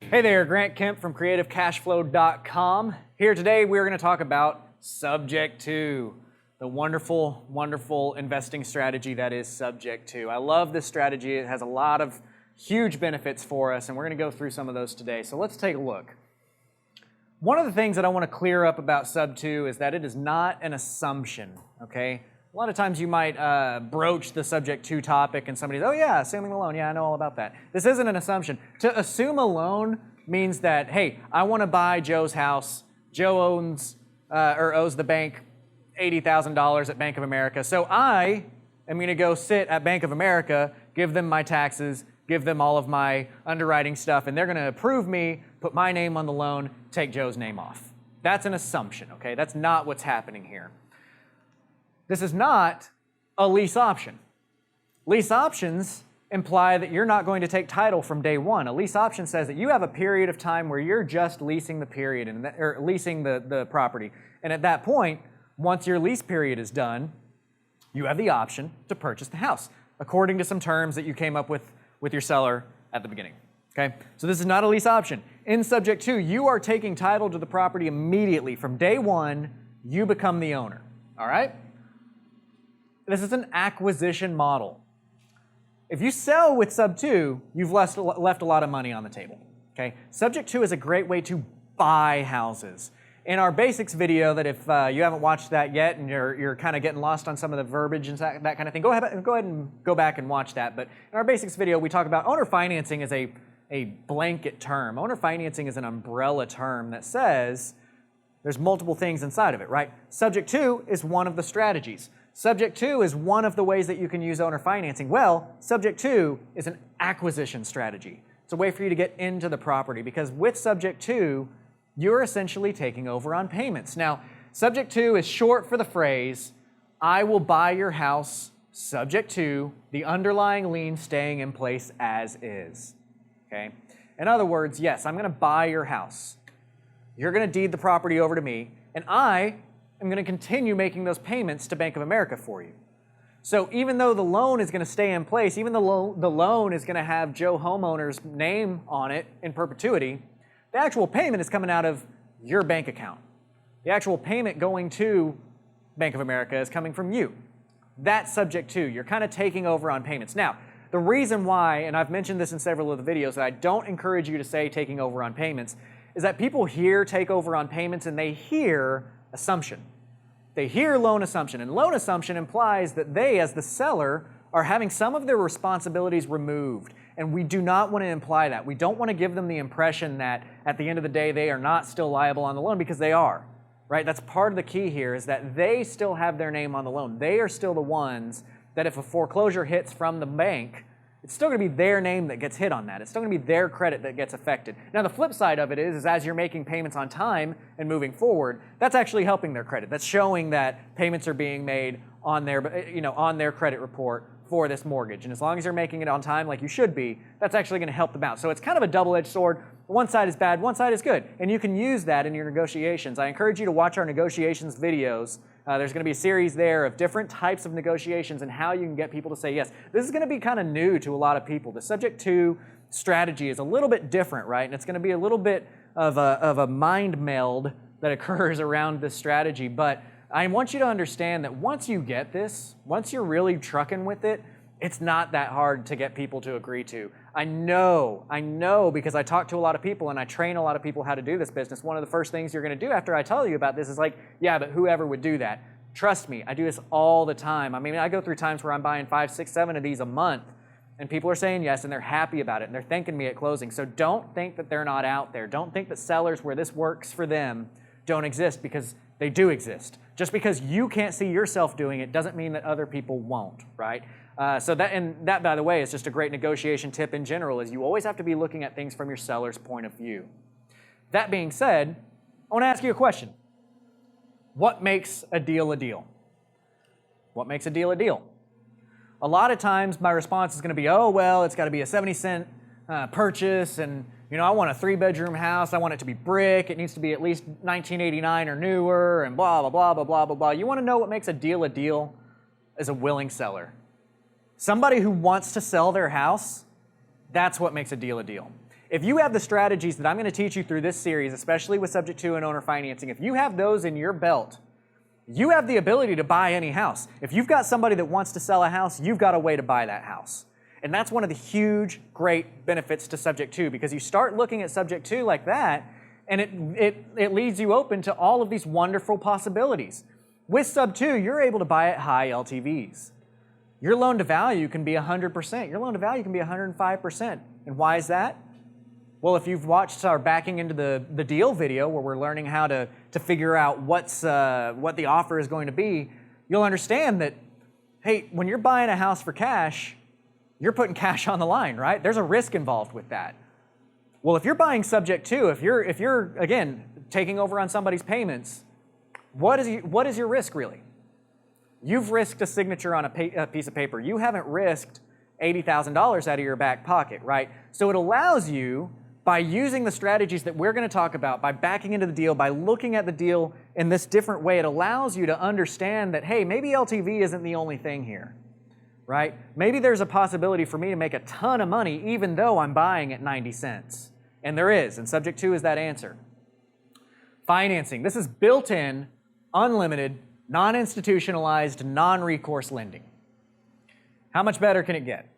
Hey there, Grant Kemp from creativecashflow.com. Here today we're going to talk about subject to, the wonderful, wonderful investing strategy that is subject to. I love this strategy. It has a lot of huge benefits for us, and we're going to go through some of those today. So let's take a look. One of the things that I want to clear up about sub to is that it is not an assumption, okay? A lot of times you might broach the subject to topic and somebody's, oh yeah, assuming a loan, yeah, I know all about that. This isn't an assumption. To assume a loan means that, hey, I want to buy Joe's house. Joe owes the bank $80,000 at Bank of America. So I am going to go sit at Bank of America, give them my taxes, give them all of my underwriting stuff, and they're going to approve me, put my name on the loan, take Joe's name off. That's an assumption, okay? That's not what's happening here. This is not a lease option. Lease options imply that you're not going to take title from day one. A lease option says that you have a period of time where you're just leasing the period or leasing the property. And at that point, once your lease period is done, you have the option to purchase the house according to some terms that you came up with your seller at the beginning. Okay? So this is not a lease option. In subject to, you are taking title to the property immediately. From day one, you become the owner. All right? This is an acquisition model. If you sell with sub 2, you've left a lot of money on the table. Okay? Subject to is a great way to buy houses. In our basics video, that if you haven't watched that yet and you're kind of getting lost on some of the verbiage and that kind of thing, go ahead and go back and watch that. But in our basics video, we talk about owner financing as a blanket term. Owner financing is an umbrella term that says there's multiple things inside of it, right? Subject to is one of the strategies. Subject to is one of the ways that you can use owner financing. Well, subject to is an acquisition strategy. It's a way for you to get into the property because with subject to, you're essentially taking over on payments. Now, subject to is short for the phrase, I will buy your house subject to the underlying lien staying in place as is. Okay? In other words, yes, I'm going to buy your house. You're going to deed the property over to me, and I am going to continue making those payments to Bank of America for you. So even though the loan is going to stay in place, even though the loan is going to have Joe homeowner's name on it in perpetuity, the actual payment is coming out of your bank account. The actual payment going to Bank of America is coming from you. That's subject to. You're kind of taking over on payments. Now, the reason why, and I've mentioned this in several of the videos, that I don't encourage you to say taking over on payments, is that people hear take over on payments and they hear assumption. They hear loan assumption, and loan assumption implies that they, as the seller, are having some of their responsibilities removed. And we do not want to imply that. We don't want to give them the impression that at the end of the day they are not still liable on the loan, because they are, right? That's part of the key here, is that they still have their name on the loan. They are still the ones that if a foreclosure hits from the bank, it's still going to be their name that gets hit on that. It's still going to be their credit that gets affected. Now, the flip side of it is as you're making payments on time and moving forward, that's actually helping their credit. That's showing that payments are being made on their credit report for this mortgage. And as long as you're making it on time like you should be, that's actually going to help them out. So it's kind of a double-edged sword. One side is bad, one side is good. And you can use that in your negotiations. I encourage you to watch our negotiations videos. There's going to be a series there of different types of negotiations and how you can get people to say yes. This is going to be kind of new to a lot of people. The subject to strategy is a little bit different, right? And it's going to be a little bit of a mind meld that occurs around this strategy. But I want you to understand that once you get this, once you're really trucking with it, it's not that hard to get people to agree to. I know because I talk to a lot of people and I train a lot of people how to do this business. One of the first things you're going to do after I tell you about this is like, yeah, but whoever would do that? Trust me, I do this all the time. I mean, I go through times where I'm buying 5, 6, 7 of these a month, and people are saying yes, and they're happy about it, and they're thanking me at closing. So don't think that they're not out there. Don't think that sellers where this works for them don't exist, because they do exist. Just because you can't see yourself doing it doesn't mean that other people won't, right? So that, by the way, is just a great negotiation tip in general, is you always have to be looking at things from your seller's point of view. That being said, I want to ask you a question. What makes a deal a deal? What makes a deal a deal? A lot of times my response is going to be, oh, well, it's got to be a 70-cent purchase, and I want a 3-bedroom house. I want it to be brick. It needs to be at least 1989 or newer, and blah, blah, blah, blah, blah, blah, blah. You want to know what makes a deal is a willing seller. Somebody who wants to sell their house, that's what makes a deal a deal. If you have the strategies that I'm going to teach you through this series, especially with subject to and owner financing, if you have those in your belt, you have the ability to buy any house. If you've got somebody that wants to sell a house, you've got a way to buy that house. And that's one of the huge, great benefits to subject to, because you start looking at subject to like that, and it leads you open to all of these wonderful possibilities. With sub 2, you're able to buy at high LTVs. Your loan to value can be 100%. Your loan to value can be 105%. And why is that? Well, if you've watched our backing into the deal video where we're learning how to figure out what the offer is going to be, you'll understand that, hey, when you're buying a house for cash, you're putting cash on the line, right? There's a risk involved with that. Well, if you're buying subject to, if you're again taking over on somebody's payments, what is your risk really? You've risked a signature on a piece of paper. You haven't risked $80,000 out of your back pocket, right? So it allows you, by using the strategies that we're going to talk about, by backing into the deal, by looking at the deal in this different way, it allows you to understand that, hey, maybe LTV isn't the only thing here, right? Maybe there's a possibility for me to make a ton of money even though I'm buying at 90 cents. And there is, and subject to is that answer. Financing. This is built-in, unlimited, non-institutionalized, non-recourse lending. How much better can it get?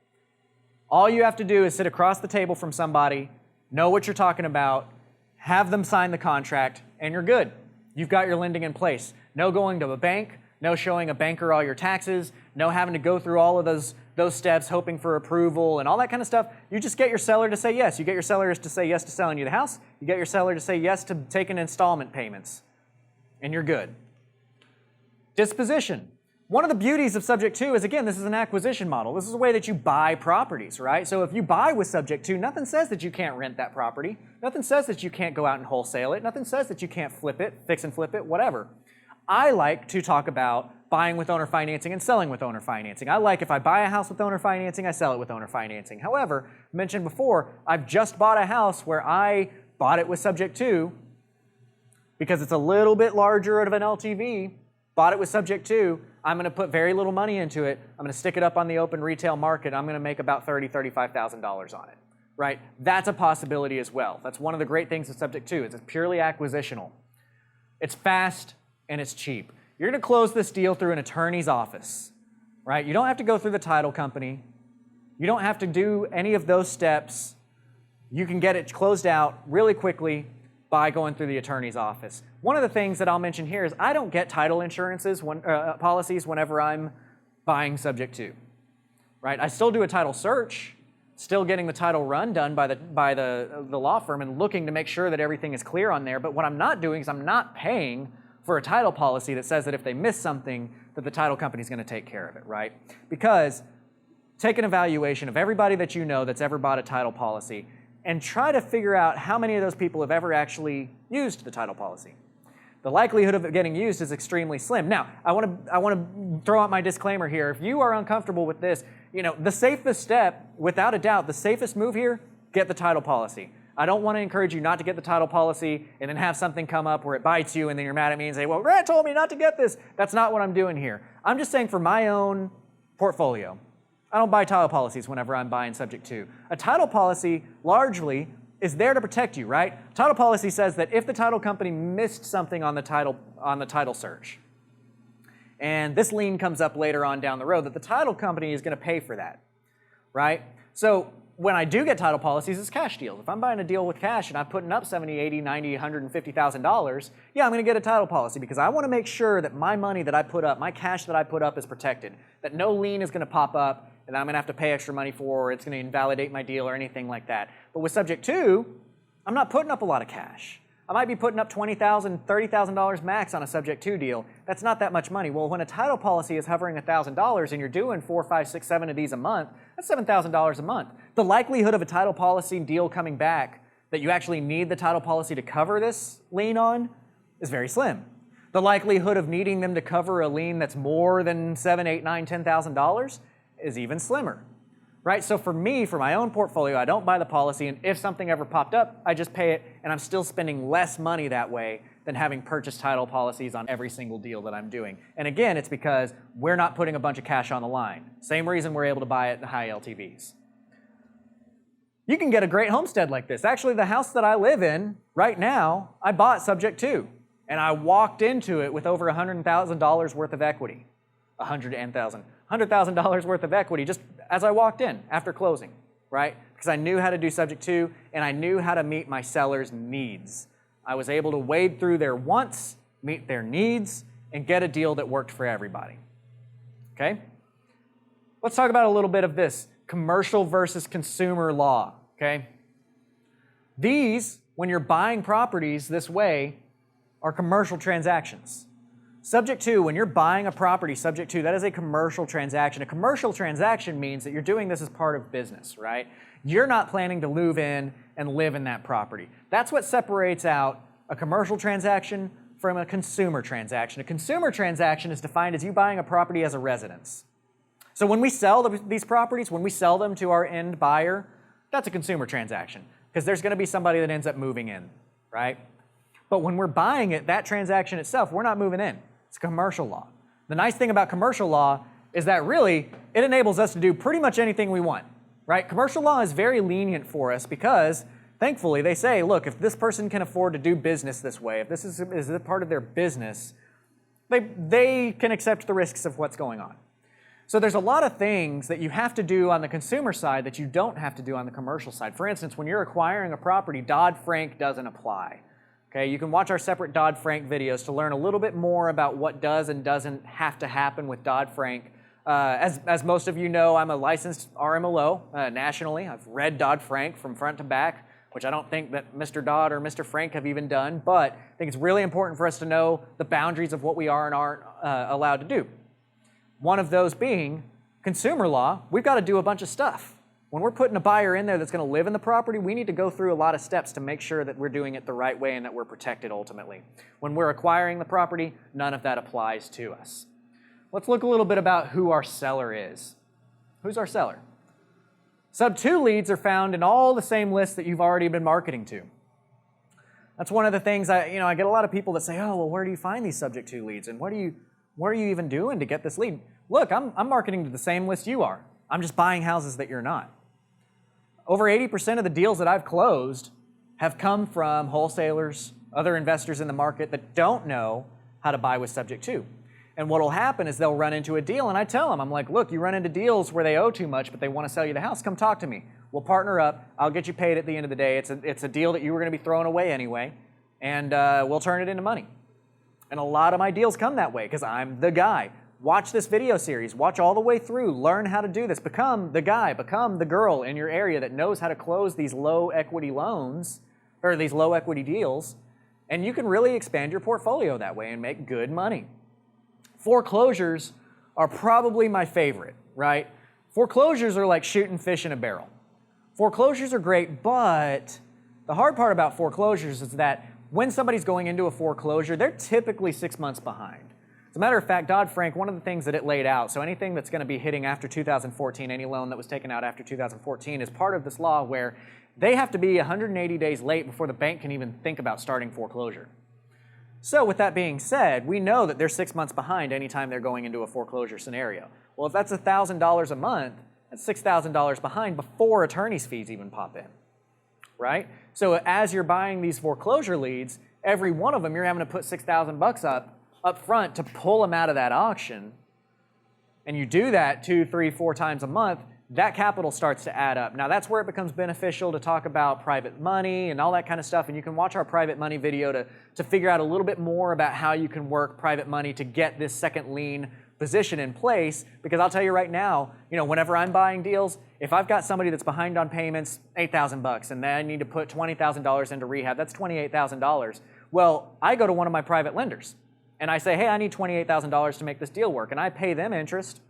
All you have to do is sit across the table from somebody, know what you're talking about, have them sign the contract, and you're good. You've got your lending in place. No going to a bank, no showing a banker all your taxes, no having to go through all of those steps, hoping for approval and all that kind of stuff. You just get your seller to say yes. You get your seller to say yes to selling you the house. You get your seller to say yes to taking installment payments, and you're good. Disposition. One of the beauties of subject to is, again, this is an acquisition model. This is a way that you buy properties, right? So if you buy with subject to, nothing says that you can't rent that property. Nothing says that you can't go out and wholesale it. Nothing says that you can't flip it, fix and flip it, whatever. I like to talk about buying with owner financing and selling with owner financing. I like if I buy a house with owner financing, I sell it with owner financing. However, mentioned before, I've just bought a house where I bought it with subject to because it's a little bit larger of an LTV, bought it with subject to, I'm going to put very little money into it. I'm going to stick it up on the open retail market. I'm going to make about $30,000, $35,000 on it, right? That's a possibility as well. That's one of the great things of subject to. It's purely acquisitional. It's fast and it's cheap. You're going to close this deal through an attorney's office, right? You don't have to go through the title company. You don't have to do any of those steps. You can get it closed out really quickly by going through the attorney's office. One of the things that I'll mention here is I don't get title insurances policies whenever I'm buying subject to, right? I still do a title search, still getting the title run done by the law firm and looking to make sure that everything is clear on there. But what I'm not doing is I'm not paying for a title policy that says that if they miss something, that the title company is going to take care of it, right? Because take an evaluation of everybody that you know that's ever bought a title policy and try to figure out how many of those people have ever actually used the title policy. The likelihood of it getting used is extremely slim. Now, I want to throw out my disclaimer here. If you are uncomfortable with this, the safest step, without a doubt, the safest move here, get the title policy. I don't want to encourage you not to get the title policy and then have something come up where it bites you and then you're mad at me and say, well, Brad told me not to get this. That's not what I'm doing here. I'm just saying for my own portfolio, I don't buy title policies whenever I'm buying subject to. A title policy largely is there to protect you, right? Title policy says that if the title company missed something on the title search, and this lien comes up later on down the road, that the title company is going to pay for that, right? So when I do get title policies, it's cash deals. If I'm buying a deal with cash and I'm putting up $70, $80, $90, $150,000, yeah, I'm going to get a title policy because I want to make sure that my money that I put up, my cash that I put up is protected, that no lien is going to pop up and I'm going to have to pay extra money for, or it's going to invalidate my deal or anything like that. But with subject to, I'm not putting up a lot of cash. I might be putting up $20,000, $30,000 max on a subject to deal. That's not that much money. Well, when a title policy is hovering $1,000 and you're doing 4, 5, 6, 7 of these a month, that's $7,000 a month. The likelihood of a title policy deal coming back that you actually need the title policy to cover this lien on is very slim. The likelihood of needing them to cover a lien that's more than $7,000, $8,000, $9,000, $10,000 is even slimmer. Right? So for me, for my own portfolio, I don't buy the policy, and if something ever popped up, I just pay it, and I'm still spending less money that way than having purchased title policies on every single deal that I'm doing. And again, it's because we're not putting a bunch of cash on the line. Same reason we're able to buy it at the high LTVs. You can get a great homestead like this. Actually, the house that I live in right now, I bought subject to, and I walked into it with over $100,000 worth of equity. $100,000 worth of equity just as I walked in after closing, right? Because I knew how to do subject to, and I knew how to meet my seller's needs. I was able to wade through their wants, meet their needs, and get a deal that worked for everybody. Okay? Let's talk about a little bit of this. Commercial versus consumer law, okay? These, when you're buying properties this way, are commercial transactions. Subject to, when you're buying a property subject to, that is a commercial transaction. A commercial transaction means that you're doing this as part of business, right? You're not planning to move in and live in that property. That's what separates out a commercial transaction from a consumer transaction. A consumer transaction is defined as you buying a property as a residence. So when we sell these properties, when we sell them to our end buyer, that's a consumer transaction because there's going to be somebody that ends up moving in, right? But when we're buying it, that transaction itself, we're not moving in. It's commercial law. The nice thing about commercial law is that really it enables us to do pretty much anything we want, right? Commercial law is very lenient for us because thankfully they say, look, if this person can afford to do business this way, if this is a part of their business, they can accept the risks of what's going on. So there's a lot of things that you have to do on the consumer side that you don't have to do on the commercial side. For instance, when you're acquiring a property, Dodd Frank doesn't apply. Okay, you can watch our separate Dodd Frank videos to learn a little bit more about what does and doesn't have to happen with Dodd Frank. As most of you know, I'm a licensed RMLO nationally. I've read Dodd Frank from front to back, which I don't think that Mr. Dodd or Mr. Frank have even done, but I think it's really important for us to know the boundaries of what we are and aren't allowed to do. One of those being consumer law. We've got to do a bunch of stuff. When we're putting a buyer in there that's going to live in the property, we need to go through a lot of steps to make sure that we're doing it the right way and that we're protected ultimately. When we're acquiring the property, none of that applies to us. Let's look a little bit about who our seller is. Who's our seller? Sub 2 leads are found in all the same lists that you've already been marketing to. That's one of the things I get a lot of people that say, oh, well, where do you find these subject to leads? And what are you even doing to get this lead? Look, I'm marketing to the same list you are. I'm just buying houses that you're not. Over 80% of the deals that I've closed have come from wholesalers, other investors in the market that don't know how to buy with subject to. And what will happen is they'll run into a deal, and I tell them, I'm like, look, you run into deals where they owe too much, but they want to sell you the house. Come talk to me. We'll partner up. I'll get you paid at the end of the day. It's a deal that you were going to be throwing away anyway, and we'll turn it into money. And a lot of my deals come that way because I'm the guy. Watch this video series. Watch all the way through. Learn how to do this. Become the guy. Become the girl in your area that knows how to close these low equity loans or these low equity deals, and you can really expand your portfolio that way and make good money. Foreclosures are probably my favorite, right? Foreclosures are like shooting fish in a barrel. Foreclosures are great, but the hard part about foreclosures is that when somebody's going into a foreclosure, they're typically 6 months behind. As a matter of fact, Dodd Frank, one of the things that it laid out, so anything that's going to be hitting after 2014, any loan that was taken out after 2014 is part of this law where they have to be 180 days late before the bank can even think about starting foreclosure. So with that being said, we know that they're 6 months behind anytime they're going into a foreclosure scenario. Well, if that's $1,000 a month, that's $6,000 behind before attorney's fees even pop in, right? So as you're buying these foreclosure leads, every one of them you're having to put $6,000 up front to pull them out of that auction, and you do that 2, 3, 4 times a month, that capital starts to add up. Now that's where it becomes beneficial to talk about private money and all that kind of stuff, and you can watch our private money video to figure out a little bit more about how you can work private money to get this second lien position in place, because I'll tell you right now, whenever I'm buying deals, if I've got somebody that's behind on payments, $8,000, and then I need to put $20,000 into rehab, that's $28,000. Well, I go to one of my private lenders, and I say, hey, I need $28,000 to make this deal work, and I pay them interest.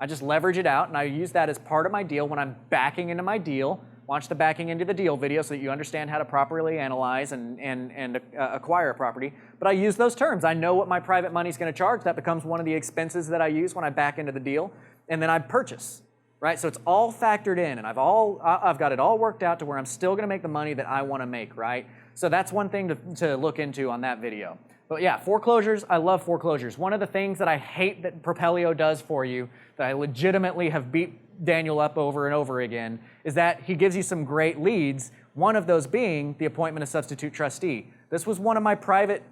I just leverage it out, and I use that as part of my deal when I'm backing into my deal. Watch the backing into the deal video so that you understand how to properly analyze and acquire a property. But I use those terms. I know what my private money is going to charge. That becomes one of the expenses that I use when I back into the deal, and then I purchase, right? So it's all factored in, and I've got it all worked out to where I'm still going to make the money that I want to make, right? So that's one thing to look into on that video. But yeah, foreclosures, I love foreclosures. One of the things that I hate that Propelio does for you, that I legitimately have beat Daniel up over and over again, is that he gives you some great leads, one of those being the appointment of substitute trustee. This was one of my private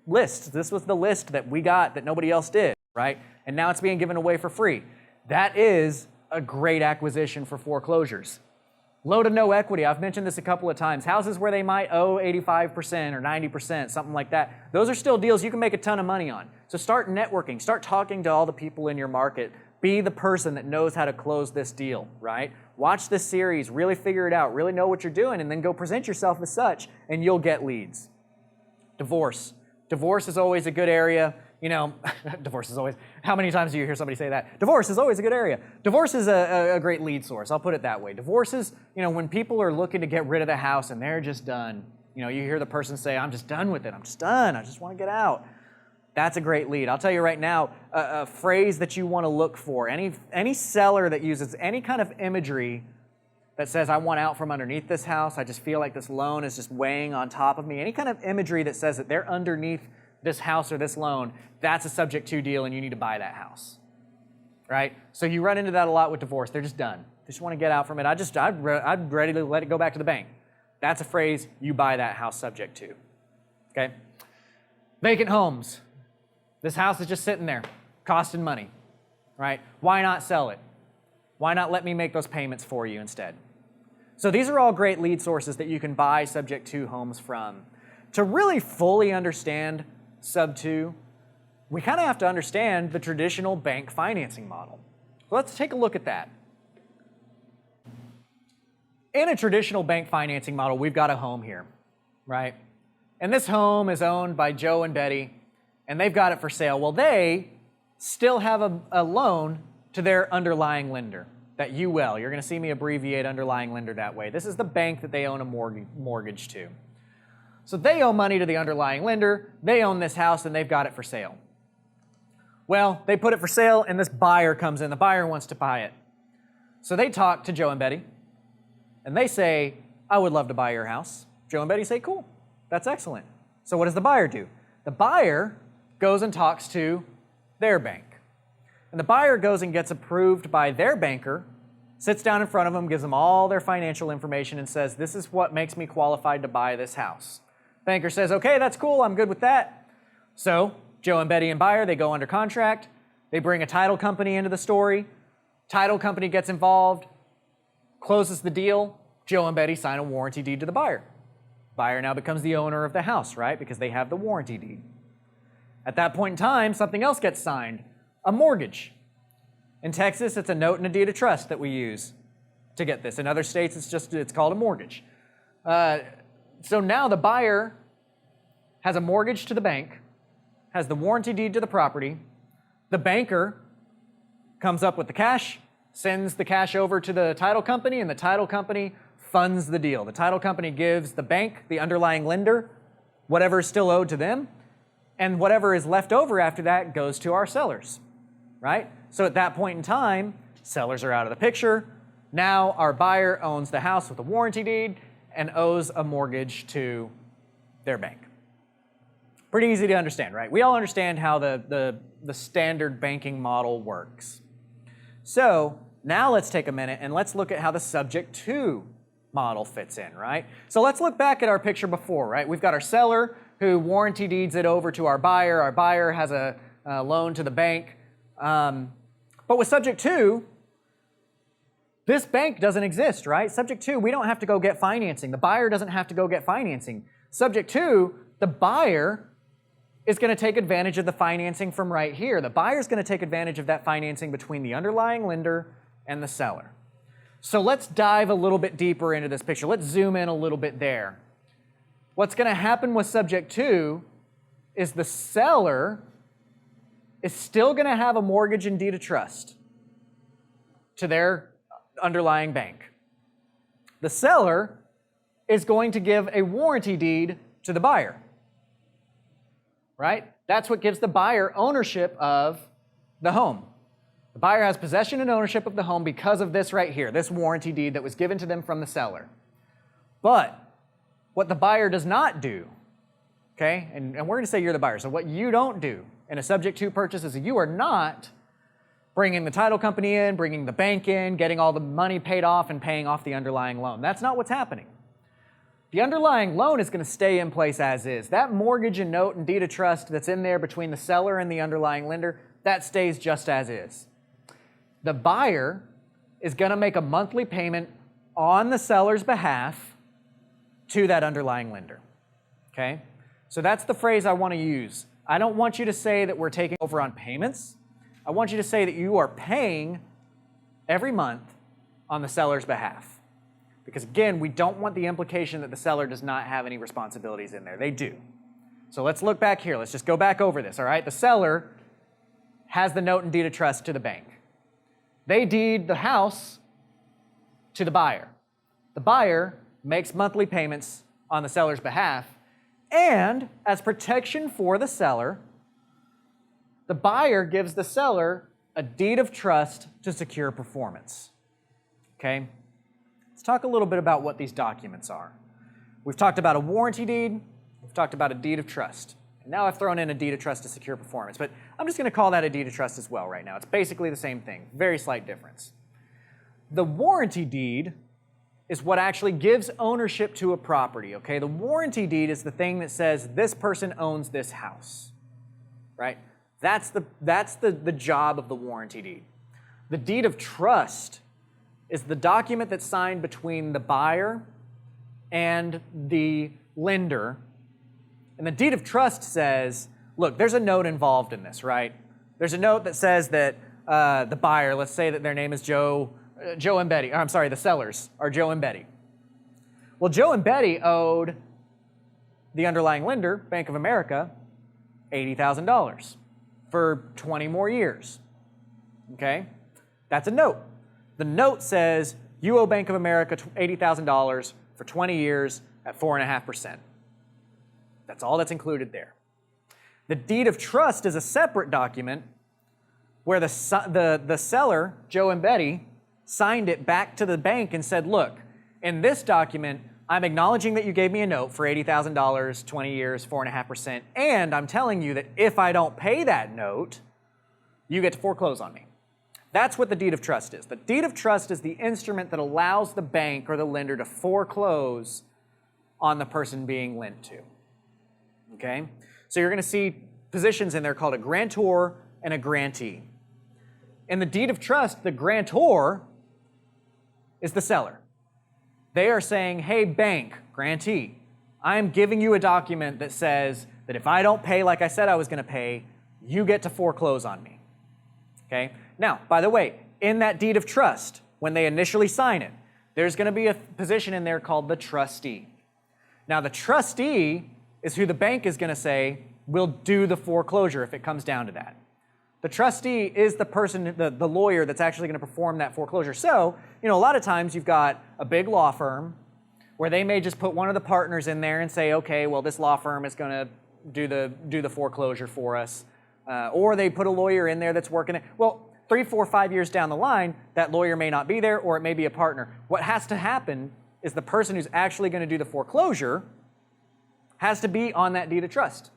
lists. This was the list that we got that nobody else did, right? And now it's being given away for free. That is a great acquisition for foreclosures. Low to no equity. I've mentioned this a couple of times. Houses where they might owe 85% or 90%, something like that. Those are still deals you can make a ton of money on. So start networking. Start talking to all the people in your market. Be the person that knows how to close this deal, right? Watch this series. Really figure it out. Really know what you're doing, and then go present yourself as such, and you'll get leads. Divorce. Divorce is always a good area. You know, divorce is always, how many times do you hear somebody say that? Divorce is always a good area. Divorce is a great lead source, I'll put it that way. Divorce is, you know, when people are looking to get rid of the house and they're just done. You know, you hear the person say, I'm just done with it, I'm just done, I just want to get out. That's a great lead. I'll tell you right now, a phrase that you want to look for, any seller that uses any kind of imagery that says, I want out from underneath this house, I just feel like this loan is just weighing on top of me, any kind of imagery that says that they're underneath this house or this loan, that's a subject to deal and you need to buy that house, right? So you run into that a lot with divorce. They're just done. They just want to get out from it. I'm ready to let it go back to the bank. That's a phrase you buy that house subject to, okay? Vacant homes. This house is just sitting there, costing money, right? Why not sell it? Why not let me make those payments for you instead? So these are all great lead sources that you can buy subject to homes from. To really fully understand sub 2, we kind of have to understand the traditional bank financing model. So let's take a look at that. In a traditional bank financing model, we've got a home here, right? And this home is owned by Joe and Betty, and they've got it for sale. Well, they still have a loan to their underlying lender, that UL. You're going to see me abbreviate underlying lender that way. This is the bank that they own a mortgage to. So they owe money to the underlying lender, they own this house, and they've got it for sale. Well, they put it for sale, and this buyer comes in. The buyer wants to buy it. So they talk to Joe and Betty, and they say, I would love to buy your house. Joe and Betty say, cool, that's excellent. So what does the buyer do? The buyer goes and talks to their bank. And the buyer goes and gets approved by their banker, sits down in front of them, gives them all their financial information, and says, this is what makes me qualified to buy this house. Banker says, okay, that's cool, I'm good with that. So Joe and Betty and buyer, they go under contract. They bring a title company into the story. Title company gets involved, closes the deal. Joe and Betty sign a warranty deed to the buyer. Buyer now becomes the owner of the house, right? Because they have the warranty deed. At that point in time, something else gets signed, a mortgage. In Texas, it's a note and a deed of trust that we use to get this. In other states, it's called a mortgage. So now the buyer has a mortgage to the bank, has the warranty deed to the property. The banker comes up with the cash, sends the cash over to the title company, and the title company funds the deal. The title company gives the bank, the underlying lender, whatever is still owed to them, and whatever is left over after that goes to our sellers, right? So at that point in time, sellers are out of the picture. Now our buyer owns the house with a warranty deed and owes a mortgage to their bank. Pretty easy to understand, right? We all understand how the standard banking model works. So now let's take a minute and let's look at how the subject to model fits in, right? So let's look back at our picture before, right? We've got our seller who warranty deeds it over to our buyer. Our buyer has a loan to the bank. But with subject to, this bank doesn't exist, right? Subject to, we don't have to go get financing. The buyer doesn't have to go get financing. Subject to, the buyer is going to take advantage of the financing from right here. The buyer is going to take advantage of that financing between the underlying lender and the seller. So let's dive a little bit deeper into this picture. Let's zoom in a little bit there. What's going to happen with subject to is the seller is still going to have a mortgage and deed of trust to their underlying bank. The seller is going to give a warranty deed to the buyer, right? That's what gives the buyer ownership of the home. The buyer has possession and ownership of the home because of this right here, this warranty deed that was given to them from the seller. But what the buyer does not do, okay? And we're going to say you're the buyer. So what you don't do in a subject to purchase is you are not bringing the title company in, bringing the bank in, getting all the money paid off and paying off the underlying loan. That's not what's happening. The underlying loan is going to stay in place as is. That mortgage and note and deed of trust that's in there between the seller and the underlying lender, that stays just as is. The buyer is going to make a monthly payment on the seller's behalf to that underlying lender, okay? So that's the phrase I want to use. I don't want you to say that we're taking over on payments. I want you to say that you are paying every month on the seller's behalf. Because again, we don't want the implication that the seller does not have any responsibilities in there. They do. So let's look back here. Let's just go back over this, all right? The seller has the note and deed of trust to the bank. They deed the house to the buyer. The buyer makes monthly payments on the seller's behalf, and as protection for the seller, the buyer gives the seller a deed of trust to secure performance, okay? Let's talk a little bit about what these documents are. We've talked about a warranty deed, we've talked about a deed of trust. And now I've thrown in a deed of trust to secure performance, but I'm just gonna call that a deed of trust as well right now. It's basically the same thing, very slight difference. The warranty deed is what actually gives ownership to a property, okay? The warranty deed is the thing that says this person owns this house, right? That's the job of the warranty deed. The deed of trust is the document that's signed between the buyer and the lender. And the deed of trust says, look, there's a note involved in this, right? There's a note that says that the buyer, let's say that their name is Joe and Betty, or I'm sorry, the sellers are Joe and Betty. Well, Joe and Betty owed the underlying lender, Bank of America, $80,000 for 20 more years, okay? That's a note. The note says you owe Bank of America $80,000 for 20 years at 4.5%. That's all that's included there. The deed of trust is a separate document where the seller, Joe and Betty, signed it back to the bank and said, look, in this document, I'm acknowledging that you gave me a note for $80,000, 20 years, 4.5%, and I'm telling you that if I don't pay that note, you get to foreclose on me. That's what the deed of trust is. The deed of trust is the instrument that allows the bank or the lender to foreclose on the person being lent to, okay? So you're gonna see positions in there called a grantor and a grantee. In the deed of trust, the grantor is the seller. They are saying, hey, bank, grantee, I'm giving you a document that says that if I don't pay like I said I was gonna pay, you get to foreclose on me, okay? Now, by the way, in that deed of trust, when they initially sign it, there's gonna be a position in there called the trustee. Now, the trustee is who the bank is gonna say will do the foreclosure if it comes down to that. The trustee is the person, the lawyer that's actually gonna perform that foreclosure. So, a lot of times you've got a big law firm where they may just put one of the partners in there and say, okay, well, this law firm is gonna do the foreclosure for us. Or they put a lawyer in there that's working it. Well, 3, 4, 5 years down the line, that lawyer may not be there, or it may be a partner. What has to happen is the person who's actually gonna do the foreclosure has to be on that deed of trust.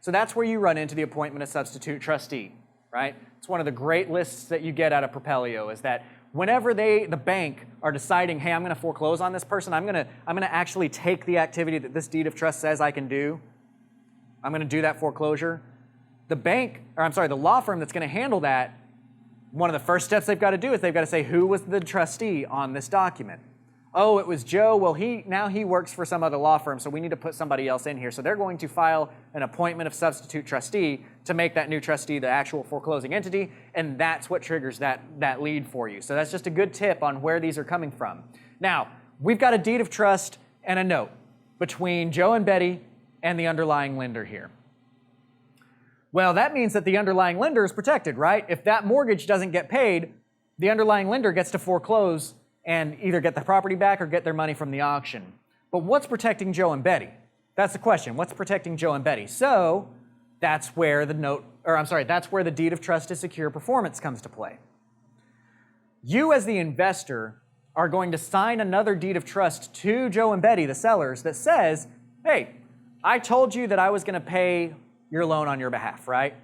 So that's where you run into the appointment of substitute trustee, right? It's one of the great lists that you get out of Propelio is that whenever the bank are deciding, hey, I'm gonna foreclose on this person, I'm gonna actually take the activity that this deed of trust says I can do, I'm gonna do that foreclosure. The law firm that's gonna handle that, one of the first steps they've got to do is they've got to say, who was the trustee on this document? Oh, it was Joe. Well, now he works for some other law firm, so we need to put somebody else in here. So they're going to file an appointment of substitute trustee to make that new trustee the actual foreclosing entity, and that's what triggers that lead for you. So that's just a good tip on where these are coming from. Now, we've got a deed of trust and a note between Joe and Betty and the underlying lender here. Well, that means that the underlying lender is protected, right? If that mortgage doesn't get paid, the underlying lender gets to foreclose and either get the property back or get their money from the auction. But what's protecting Joe and Betty? That's the question. What's protecting Joe and Betty? So that's where that's where the deed of trust to secure performance comes to play. You as the investor are going to sign another deed of trust to Joe and Betty, the sellers, that says, hey, I told you that I was going to pay your loan on your behalf, right?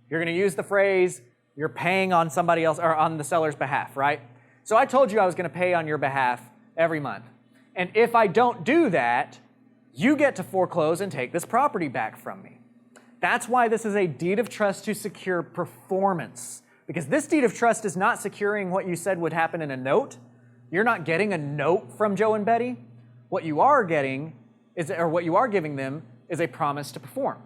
You're going to use the phrase, you're paying on somebody else or on the seller's behalf, right? So I told you I was going to pay on your behalf every month. And if I don't do that, you get to foreclose and take this property back from me. That's why this is a deed of trust to secure performance. Because this deed of trust is not securing what you said would happen in a note. You're not getting a note from Joe and Betty. What you are getting is, or what you are giving them, is a promise to perform.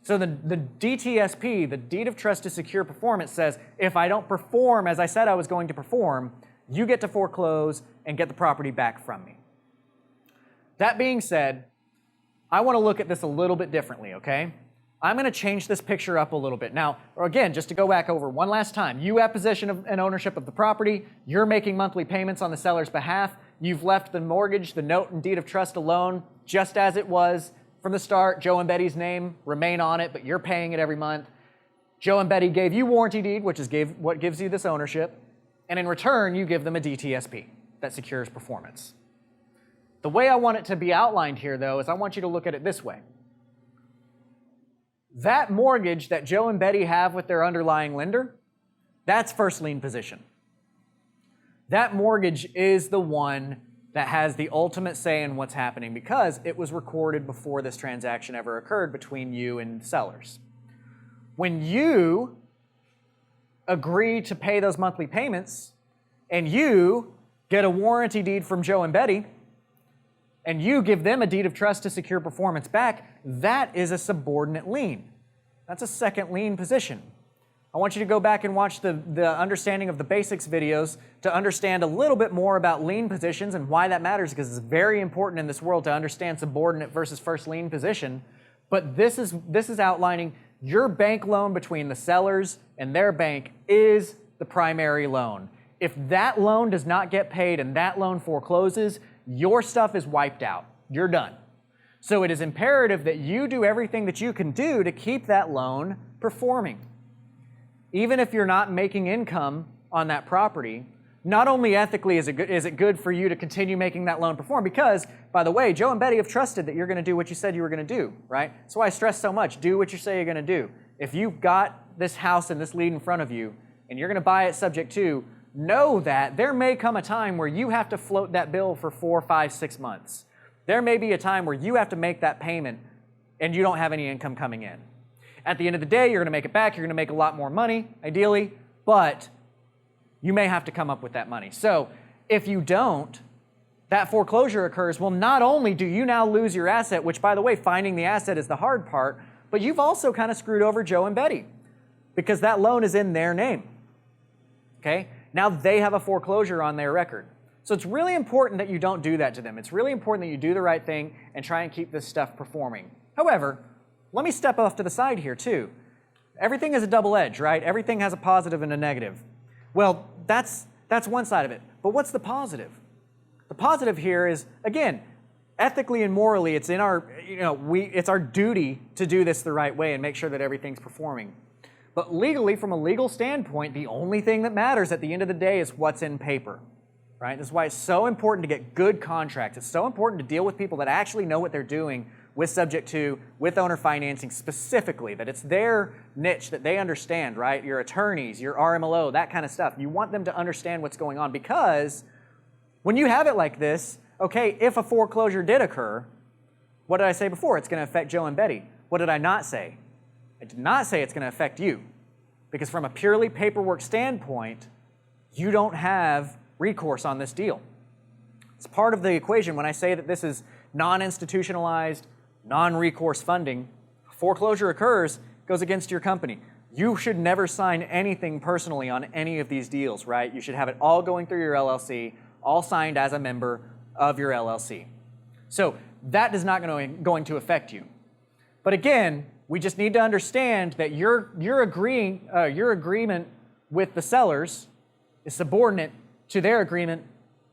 So the DTSP, the deed of trust to secure performance, says if I don't perform as I said I was going to perform, you get to foreclose and get the property back from me. That being said, I want to look at this a little bit differently, okay? I'm going to change this picture up a little bit. Now, again, just to go back over one last time, you have possession of and ownership of the property. You're making monthly payments on the seller's behalf. You've left the mortgage, the note, and deed of trust alone, just as it was from the start. Joe and Betty's name remain on it, but you're paying it every month. Joe and Betty gave you warranty deed, which is what gives you this ownership. And in return, you give them a DTSP that secures performance. The way I want it to be outlined here, though, is I want you to look at it this way. That mortgage that Joe and Betty have with their underlying lender, that's first lien position. That mortgage is the one that has the ultimate say in what's happening because it was recorded before this transaction ever occurred between you and sellers. When you agree to pay those monthly payments and you get a warranty deed from Joe and Betty and you give them a deed of trust to secure performance back, that is a subordinate lien. That's a second lien position. I want you to go back and watch the understanding of the basics videos to understand a little bit more about lien positions and why that matters, because it's very important in this world to understand subordinate versus first lien position. But this is outlining your bank loan between the sellers and their bank is the primary loan. If that loan does not get paid and that loan forecloses, your stuff is wiped out. You're done. So it is imperative that you do everything that you can do to keep that loan performing. Even if you're not making income on that property, not only ethically is it good for you to continue making that loan perform, because, by the way, Joe and Betty have trusted that you're going to do what you said you were going to do, right? That's why I stress so much, do what you say you're going to do. If you've got this house and this lien in front of you, and you're going to buy it subject to, know that there may come a time where you have to float that bill for 4, 5, 6 months. There may be a time where you have to make that payment and you don't have any income coming in. At the end of the day, you're going to make it back. You're going to make a lot more money, ideally, but you may have to come up with that money. So if you don't, that foreclosure occurs. Well, not only do you now lose your asset, which, by the way, finding the asset is the hard part, but you've also kind of screwed over Joe and Betty because that loan is in their name. Okay? Now they have a foreclosure on their record. So it's really important that you don't do that to them. It's really important that you do the right thing and try and keep this stuff performing. However, let me step off to the side here too. Everything is a double edge, right? Everything has a positive and a negative. Well, that's one side of it. But what's the positive? The positive here is, again, ethically and morally, it's in our, it's our duty to do this the right way and make sure that everything's performing. But legally, from a legal standpoint, the only thing that matters at the end of the day is what's in paper. Right? This is why it's so important to get good contracts. It's so important to deal with people that actually know what they're doing with subject to, with owner financing specifically, that it's their niche, that they understand, right? Your attorneys, your RMLO, that kind of stuff. You want them to understand what's going on because when you have it like this, okay, if a foreclosure did occur, what did I say before? It's going to affect Joe and Betty. What did I not say? I did not say it's going to affect you because from a purely paperwork standpoint, you don't have recourse on this deal. It's part of the equation when I say that this is non-institutionalized, non-recourse funding. Foreclosure occurs, goes against your company. You should never sign anything personally on any of these deals, right? You should have it all going through your LLC, all signed as a member of your LLC. So that is not going to affect you. But again, we just need to understand that your agreement with the sellers is subordinate to their agreement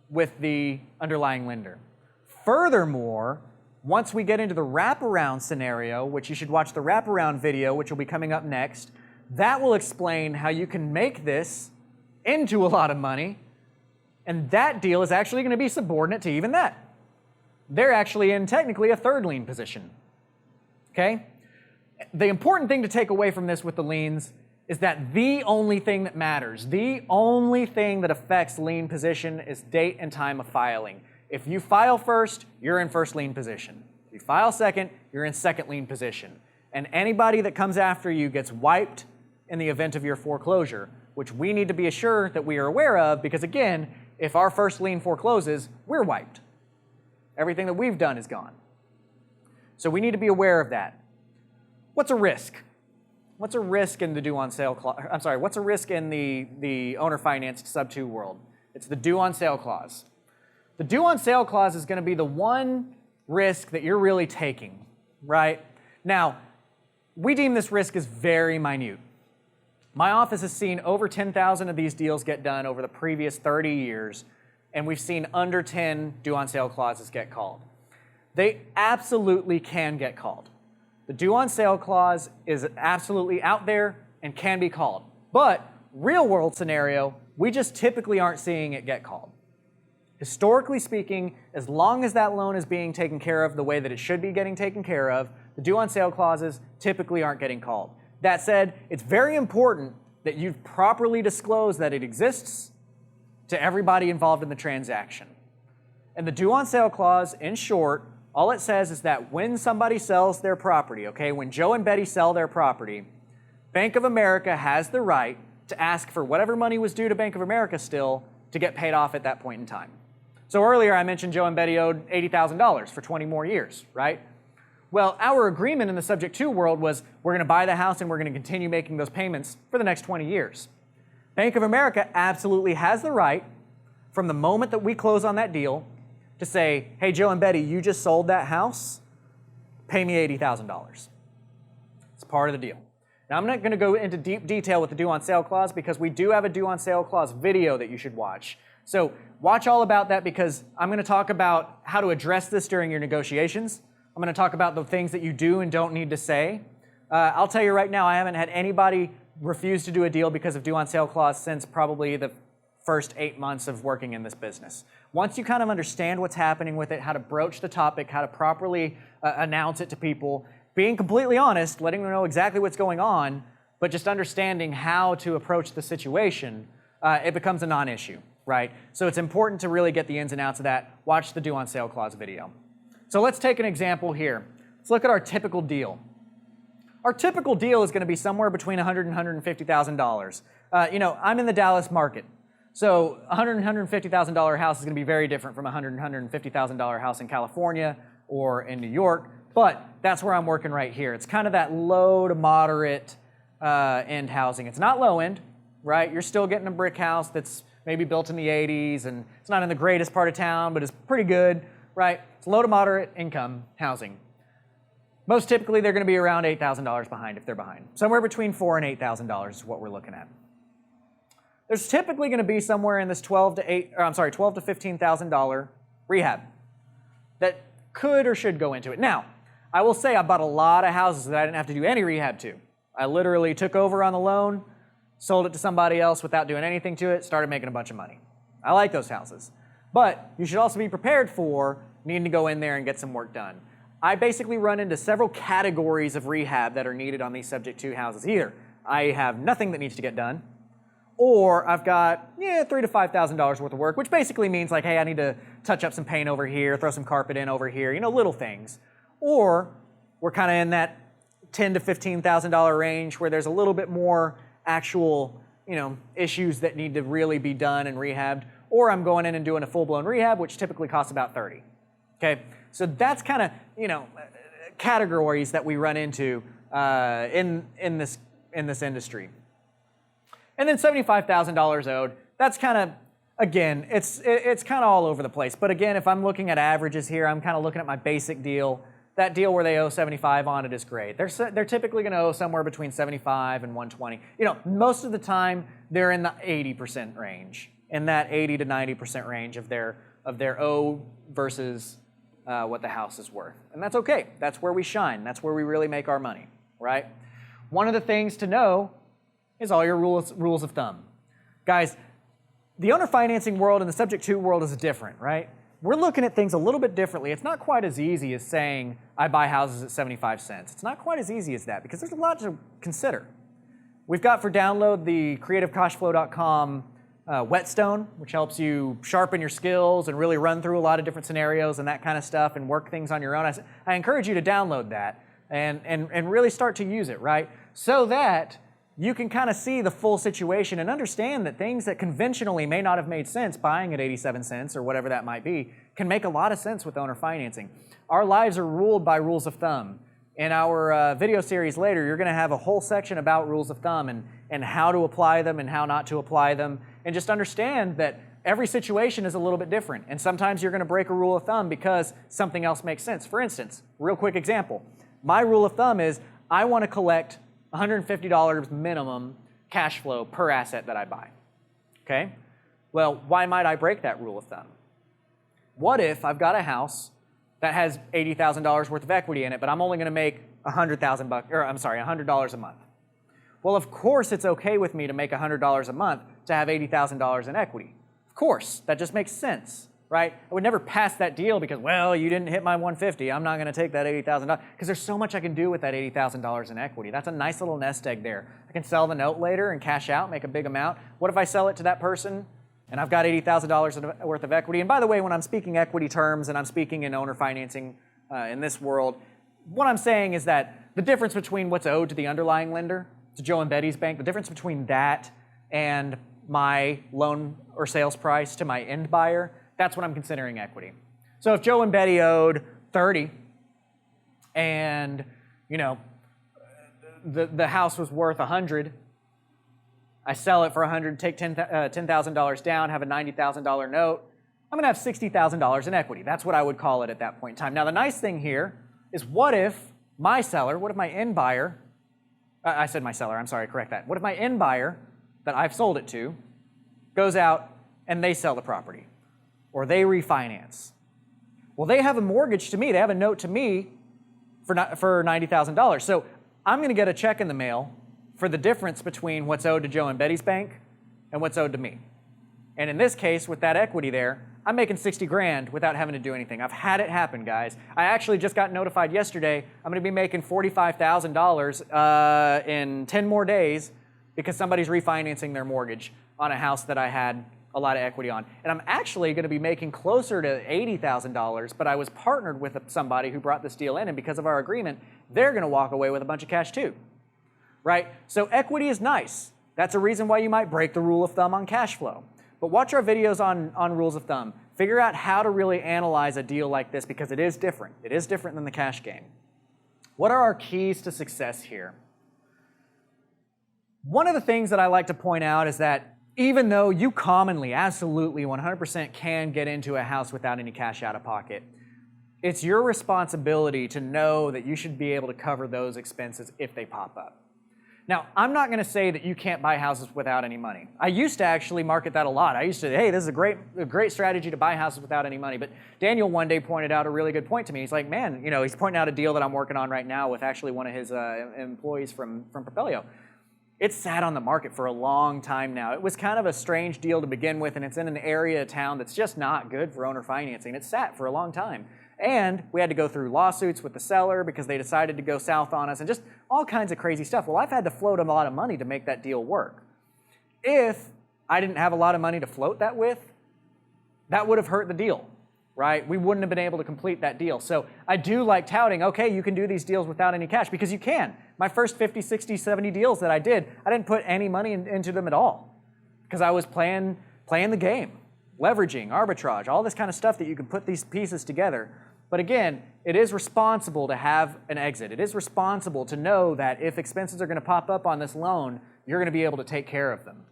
with the underlying lender. Furthermore, once we get into the wraparound scenario, which you should watch the wraparound video, which will be coming up next, that will explain how you can make this into a lot of money, and that deal is actually going to be subordinate to even that. they're actually in technically a third lien position, okay? The important thing to take away from this with the liens is that the only thing that matters, the only thing that affects lien position is date and time of filing. If you file first, you're in first lien position. If you file second, you're in second lien position. And anybody that comes after you gets wiped in the event of your foreclosure, which we need to be assured that we are aware of because, again, if our first lien forecloses, we're wiped. Everything that we've done is gone. So we need to be aware of that. What's a risk? What's a risk in the due on sale clause? I'm sorry, what's a risk in the owner financed sub 2 world? It's the due on sale clause. The due on sale clause is going to be the one risk that you're really taking, right? Now, we deem this risk as very minute. My office has seen over 10,000 of these deals get done over the previous 30 years, and we've seen under 10 due on sale clauses get called. They absolutely can get called. The due on sale clause is absolutely out there and can be called. But real world scenario, we just typically aren't seeing it get called. Historically speaking, as long as that loan is being taken care of the way that it should be getting taken care of, the due on sale clauses typically aren't getting called. That said, it's very important that you properly disclose that it exists to everybody involved in the transaction. And the due on sale clause, in short, all it says is that when somebody sells their property, okay, when Joe and Betty sell their property, Bank of America has the right to ask for whatever money was due to Bank of America still to get paid off at that point in time. So earlier I mentioned Joe and Betty owed $80,000 for 20 more years, right? Well, our agreement in the subject to world was we're going to buy the house and we're going to continue making those payments for the next 20 years. Bank of America absolutely has the right from the moment that we close on that deal to say, hey, Joe and Betty, you just sold that house, pay me $80,000. It's part of the deal. Now, I'm not going to go into deep detail with the due on sale clause because we do have a due on sale clause video that you should watch. So watch all about that because I'm going to talk about how to address this during your negotiations. I'm going to talk about the things that you do and don't need to say. I'll tell you right now, I haven't had anybody refuse to do a deal because of due on sale clause since probably the first 8 months of working in this business. Once you kind of understand what's happening with it, how to broach the topic, how to properly announce it to people, being completely honest, letting them know exactly what's going on, but just understanding how to approach the situation, it becomes a non-issue, right? So it's important to really get the ins and outs of that. Watch the due on sale clause video. So let's take an example here. Let's look at our typical deal. Our typical deal is going to be somewhere between $100,000 and $150,000. I'm in the Dallas market. So a $100,000 and $150,000 house is going to be very different from a $100,000 and $150,000 house in California or in New York, but that's where I'm working right here. It's kind of that low to moderate end housing. It's not low end, right? You're still getting a brick house that's maybe built in the 80s, and it's not in the greatest part of town, but it's pretty good, right? It's low to moderate income housing. Most typically, they're going to be around $8,000 behind if they're behind. Somewhere between $4,000 and $8,000 is what we're looking at. There's typically going to be somewhere in this $12,000 to $15,000 rehab that could or should go into it. Now, I will say I bought a lot of houses that I didn't have to do any rehab to. I literally took over on the loan, sold it to somebody else without doing anything to it, started making a bunch of money. I like those houses. But you should also be prepared for needing to go in there and get some work done. I basically run into several categories of rehab that are needed on these subject to houses. Either I have nothing that needs to get done, or I've got $3,000 to $5,000 worth of work, which basically means like, hey, I need to touch up some paint over here, throw some carpet in over here, little things. Or we're kind of in that $10,000 to $15,000 range where there's a little bit more actual, issues that need to really be done and rehabbed. Or I'm going in and doing a full-blown rehab, which typically costs about $30,000. Okay, so that's kind of categories that we run into in this industry. And then $75,000 owed. That's kind of, again, it's kind of all over the place. But again, if I'm looking at averages here, I'm kind of looking at my basic deal. That deal where they owe $75,000 on it is great. They're typically going to owe somewhere between $75,000 and $120,000. Most of the time they're in the 80% range, in that 80 to 90% range of their owe versus what the house is worth. And that's okay. That's where we shine. That's where we really make our money, right? One of the things to know is all your rules of thumb. Guys, the owner financing world and the subject to world is different, right? we're looking at things a little bit differently. It's not quite as easy as saying, I buy houses at 75 cents. It's not quite as easy as that because there's a lot to consider. We've got for download the creativecashflow.com whetstone, which helps you sharpen your skills and really run through a lot of different scenarios and that kind of stuff and work things on your own. I encourage you to download that and really start to use it, right? So that you can kind of see the full situation and understand that things that conventionally may not have made sense, buying at 87 cents or whatever that might be, can make a lot of sense with owner financing. Our lives are ruled by rules of thumb. In our video series later, you're going to have a whole section about rules of thumb and how to apply them and how not to apply them. And just understand that every situation is a little bit different. And sometimes you're going to break a rule of thumb because something else makes sense. For instance, real quick example. My rule of thumb is I want to collect $150 minimum cash flow per asset that I buy. Okay? Well, why might I break that rule of thumb? What if I've got a house that has $80,000 worth of equity in it, but I'm only going to make $100 a month? Well, of course it's okay with me to make $100 a month to have $80,000 in equity. Of course, that just makes sense, right? I would never pass that deal because, well, you didn't hit my 150. I'm not going to take that $80,000 because there's so much I can do with that $80,000 in equity. That's a nice little nest egg there. I can sell the note later and cash out, make a big amount. What if I sell it to that person and I've got $80,000 worth of equity? And by the way, when I'm speaking equity terms and I'm speaking in owner financing in this world, what I'm saying is that the difference between what's owed to the underlying lender, to Joe and Betty's bank, the difference between that and my loan or sales price to my end buyer, that's what I'm considering equity. So if Joe and Betty owed 30 and, you know, the house was worth 100, I sell it for 100, take $10,000 down, have a $90,000 note, I'm going to have $60,000 in equity. That's what I would call it at that point in time. Now, the nice thing here is what if my seller, what if my end buyer, I said my seller, I'm sorry, correct that. What if my end buyer that I've sold it to goes out and they sell the property or they refinance? Well, they have a mortgage to me. They have a note to me for $90,000. So I'm going to get a check in the mail for the difference between what's owed to Joe and Betty's bank and what's owed to me. And in this case, with that equity there, I'm making 60 grand without having to do anything. I've had it happen, guys. I actually just got notified yesterday I'm going to be making $45,000 in 10 more days because somebody's refinancing their mortgage on a house that I had a lot of equity on. And I'm actually going to be making closer to $80,000, but I was partnered with somebody who brought this deal in, and because of our agreement, they're going to walk away with a bunch of cash too, right? So equity is nice. That's a reason why you might break the rule of thumb on cash flow. But watch our videos on rules of thumb. Figure out how to really analyze a deal like this because it is different. It is different than the cash game. What are our keys to success here? One of the things that I like to point out is that even though you commonly, absolutely, 100% can get into a house without any cash out of pocket, it's your responsibility to know that you should be able to cover those expenses if they pop up. Now, I'm not going to say that you can't buy houses without any money. I used to actually market that a lot. I used to say, hey, this is a great strategy to buy houses without any money. But Daniel one day pointed out a really good point to me. He's like, man, you know, he's pointing out a deal that I'm working on right now with actually one of his employees from Propelio. It's sat on the market for a long time now. It was kind of a strange deal to begin with, and it's in an area of town that's just not good for owner financing. It sat for a long time. And we had to go through lawsuits with the seller because they decided to go south on us and just all kinds of crazy stuff. Well, I've had to float a lot of money to make that deal work. If I didn't have a lot of money to float that with, that would have hurt the deal, right? We wouldn't have been able to complete that deal. So I do like touting, okay, you can do these deals without any cash because you can. My first 50, 60, 70 deals that I did, I didn't put any money into them at all because I was playing the game, leveraging, arbitrage, all this kind of stuff that you can put these pieces together. But again, it is responsible to have an exit. It is responsible to know that if expenses are going to pop up on this loan, you're going to be able to take care of them.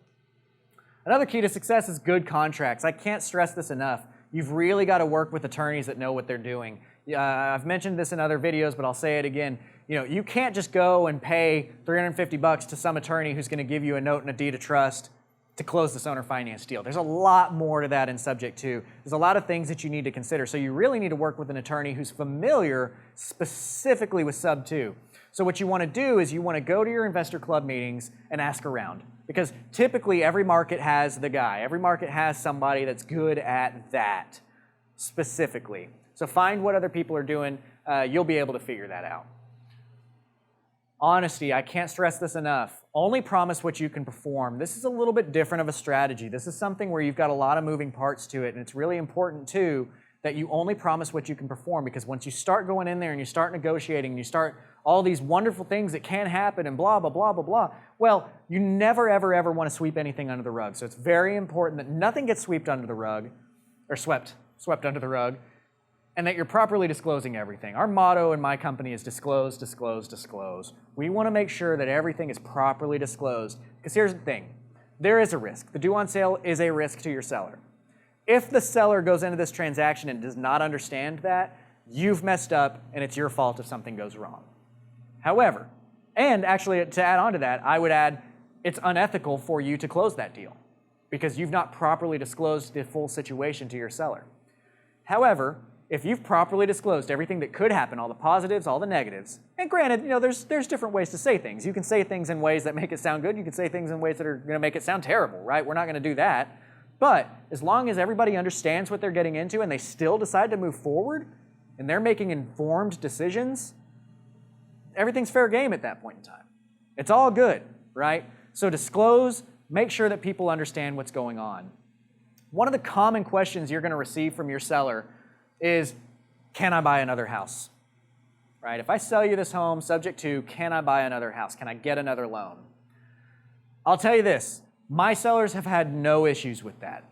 Another key to success is good contracts. I can't stress this enough. You've really got to work with attorneys that know what they're doing. I've mentioned this in other videos, but I'll say it again. You know, you can't just go and pay $350 to some attorney who's going to give you a note and a deed of trust to close this owner finance deal. There's a lot more to that in subject to. There's a lot of things that you need to consider. So you really need to work with an attorney who's familiar specifically with sub 2. So what you want to do is you want to go to your investor club meetings and ask around. Because typically every market has the guy. Every market has somebody that's good at that. specifically. So find what other people are doing. You'll be able to figure that out. Honesty, I can't stress this enough. Only promise what you can perform. This is a little bit different of a strategy. This is something where you've got a lot of moving parts to it, and it's really important too that you only promise what you can perform, because once you start going in there and you start negotiating and you start all these wonderful things that can happen and blah, blah, blah, blah, blah, well, you never, ever, ever want to sweep anything under the rug. So it's very important that nothing gets swept under the rug, or swept under the rug, and that you're properly disclosing everything. Our motto in my company is disclose, disclose, disclose. We want to make sure that everything is properly disclosed, because here's the thing. There is a risk. The due on sale is a risk to your seller. If the seller goes into this transaction and does not understand that, you've messed up and it's your fault if something goes wrong. However, and actually to add on to that, I would add it's unethical for you to close that deal because you've not properly disclosed the full situation to your seller. However, if you've properly disclosed everything that could happen, all the positives, all the negatives, and granted, there's different ways to say things. You can say things in ways that make it sound good. You can say things in ways that are going to make it sound terrible, right? We're not going to do that. But as long as everybody understands what they're getting into and they still decide to move forward and they're making informed decisions, everything's fair game at that point in time. It's all good, right? So disclose, make sure that people understand what's going on. One of the common questions you're going to receive from your seller is, can I buy another house? Right? If I sell you this home subject to, can I buy another house? Can I get another loan? I'll tell you this, my sellers have had no issues with that,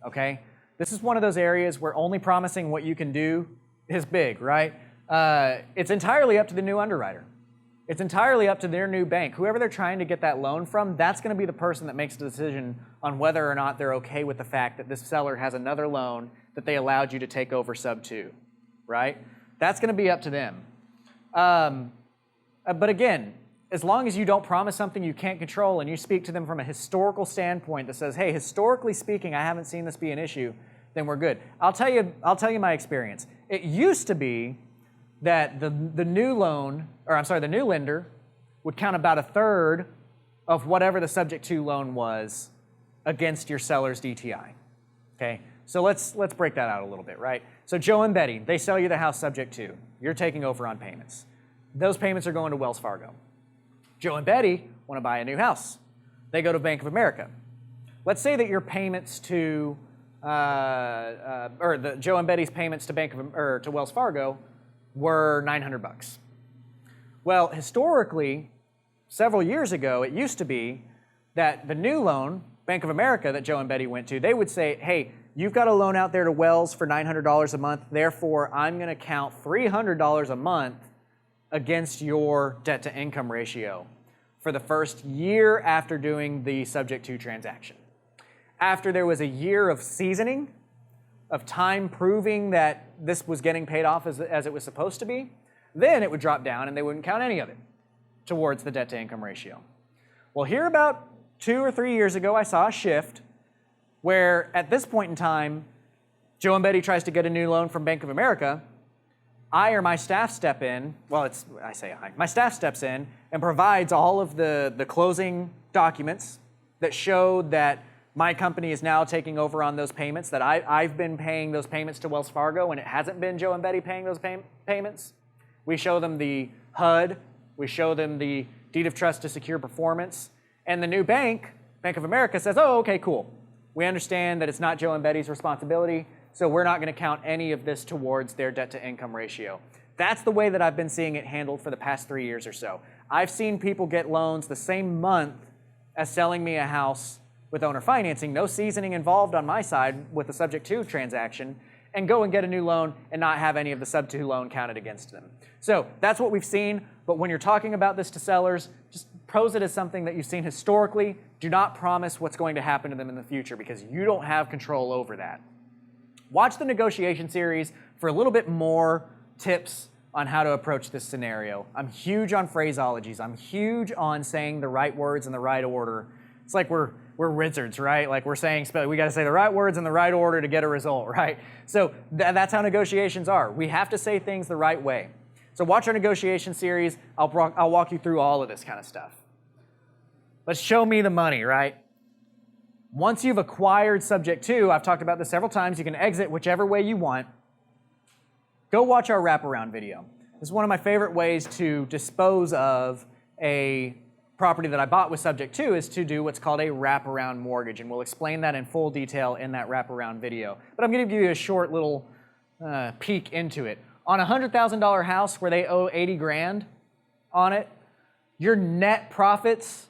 okay? This is one of those areas where only promising what you can do is big, right? It's entirely up to the new underwriter. It's entirely up to their new bank. Whoever they're trying to get that loan from, that's going to be the person that makes the decision on whether or not they're okay with the fact that this seller has another loan that they allowed you to take over sub to, right? That's going to be up to them. But again, as long as you don't promise something you can't control and you speak to them from a historical standpoint that says, hey, historically speaking, I haven't seen this be an issue, then we're good. I'll tell you my experience. It used to be that the new lender would count about a third of whatever the subject to loan was against your seller's DTI. Okay, so let's break that out a little bit, right? So Joe and Betty, they sell you the house subject to. You're taking over on payments. Those payments are going to Wells Fargo. Joe and Betty want to buy a new house. They go to Bank of America. Let's say that your payments to, Joe and Betty's payments to to Wells Fargo were $900. Well, historically, several years ago, it used to be that the new loan, Bank of America, that Joe and Betty went to, they would say, hey, you've got a loan out there to Wells for $900 a month, therefore I'm going to count $300 a month against your debt-to-income ratio for the first year after doing the subject-to transaction. After there was a year of seasoning, of time proving that this was getting paid off as it was supposed to be, then it would drop down and they wouldn't count any of it towards the debt-to-income ratio. Well, here about 2 or 3 years ago, I saw a shift where at this point in time, Joe and Betty tries to get a new loan from Bank of America. I or my staff step in, my staff steps in and provides all of the closing documents that show that my company is now taking over on those payments, that I've been paying those payments to Wells Fargo and it hasn't been Joe and Betty paying those payments. We show them the HUD, we show them the deed of trust to secure performance, and the new bank, Bank of America, says, oh, okay, cool. We understand that it's not Joe and Betty's responsibility, so we're not going to count any of this towards their debt-to-income ratio. That's the way that I've been seeing it handled for the past 3 years or so. I've seen people get loans the same month as selling me a house with owner financing, no seasoning involved on my side with the subject-to transaction, and go and get a new loan and not have any of the sub-to loan counted against them. So that's what we've seen, but when you're talking about this to sellers, just pose it as something that you've seen historically. Do not promise what's going to happen to them in the future because you don't have control over that. Watch the negotiation series for a little bit more tips on how to approach this scenario. I'm huge on phraseologies. I'm huge on saying the right words in the right order. It's like we're wizards, right? Like we're saying, we got to say the right words in the right order to get a result, right? So that's how negotiations are. We have to say things the right way. So watch our negotiation series. I'll walk you through all of this kind of stuff. Let's show me the money, right? Once you've acquired subject to, I've talked about this several times, you can exit whichever way you want. Go watch our wraparound video. This is one of my favorite ways to dispose of a property that I bought with subject to, is to do what's called a wraparound mortgage, and we'll explain that in full detail in that wraparound video. But I'm going to give you a short little peek into it. On a $100,000 house where they owe 80 grand on it, your net profits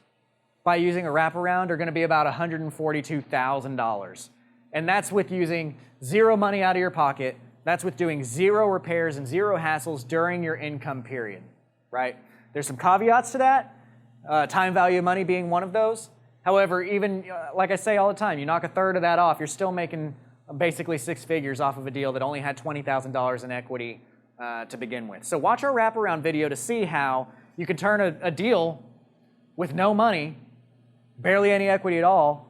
by using a wraparound are going to be about $142,000. And that's with using zero money out of your pocket. That's with doing zero repairs and zero hassles during your income period, right? There's some caveats to that, time value of money being one of those. However, even like I say all the time, you knock a third of that off, you're still making basically six figures off of a deal that only had $20,000 in equity to begin with. So watch our wraparound video to see how you can turn a deal with no money, barely any equity at all,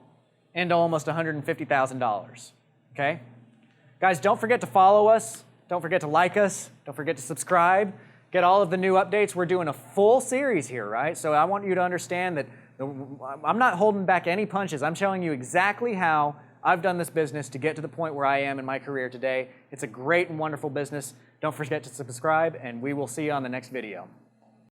into almost $150,000, okay? Guys, don't forget to follow us. Don't forget to like us. Don't forget to subscribe. Get all of the new updates. We're doing a full series here, right? So I want you to understand that I'm not holding back any punches. I'm showing you exactly how I've done this business to get to the point where I am in my career today. It's a great and wonderful business. Don't forget to subscribe, and we will see you on the next video.